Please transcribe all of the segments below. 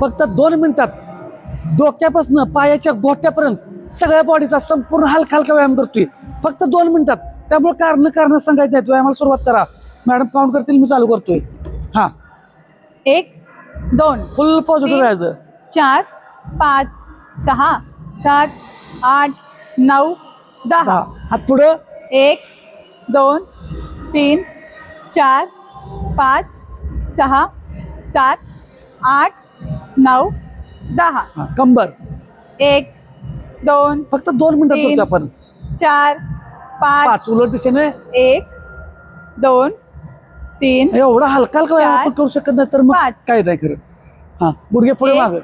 फक्त 2 मिनिटात डोक्यापासून पायाच्या गोट्यापर्यंत सगळ्या बॉडीचा संपूर्ण हलका व्यायाम करतोय फक्त 2 मिनिटात. त्यामुळे कारण सांगायचं नाही. व्यायामाला सुरुवात करा. मॅडम काउंट करतील, मी चालू करतोय. हा 1 2 फुल पॉझिटिव्ह राहायचं. 4 5 6 7 8 9 10. हात पुढं. 1 2 3 4 5 6 7 8 9 10. कंबर 1 2 फक्त 2 मिनिटात करतो आपण. 4 5 5 उलट दिशेने. 1 2 3 एवढा हलका व्यायाम आपण करू शकत नाही तर मग 5. काय नाही खरं. हा गुडघे पुढे 1 मागे.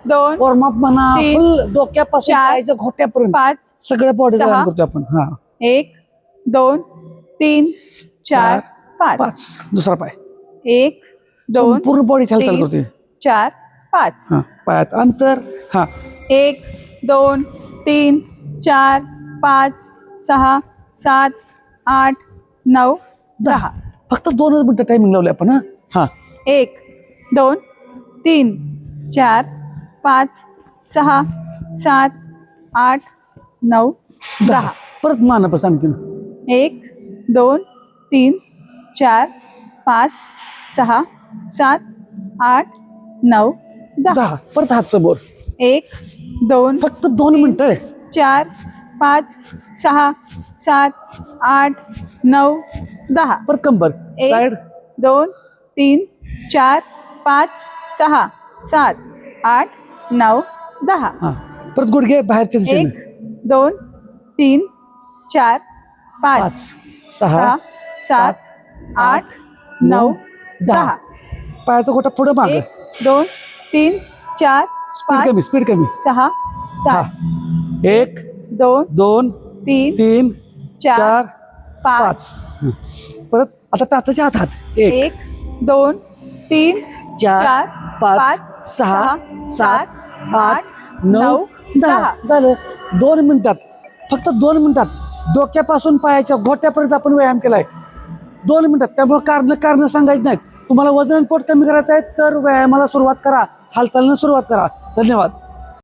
2 वॉर्मअप म्हणा. 3 फुल डोक्यापासून 4 पायाच्या घोट्यापर्यंत 5 सगळ्या बॉडी 6 व्यायाम करतो आपण. हा 1 2 3 4 5. 5 दुसरा पाय. 1 2 संपूर्ण बॉडी हालचाल करतोय. 4 5. हा पायात अंतर. हा 1 2 3 4 5 6 7 8 9 10. फक्त 2 मिनिटं टायमिंग लावले आपण. हा 1 2 3 4 5 6 7 8 9 10. परत मानापास आणखीन. 1 2 3 4 5 6 7 8 9 10. परत हात समोर. 1 2 फक्त 2 मिनिटं आहे. 4 5 6 7 8 9 10. परत कंबर. 1 साइड. 2 3 4 5 6 7 8 9 10. हा परत गुडघे बाहेरच्या 1 दिशेने. 2 3 4 5 5 6 7 8 9 10. पायाचा गोटा पुढे मागे. 1 2 3 4 स्पीड कमी 6 7 1 2 2 3 3 4 5 5. परत आता टाचाच्या हात. 1 1 2 3 4 5 6 7 8 9 10. झालं. 2 मिनिटात फक्त 2 मिनिटात डोक्यापासून पायाच्या घोट्यापर्यंत आपण व्यायाम केलाय 2 मिनिटात. त्यामुळे कारण सांगायचं नाहीत. तुम्हाला वजन पोट कमी करायचं आहे तर व्यायामाला सुरुवात करा. हालचालीनं सुरुवात करा. धन्यवाद.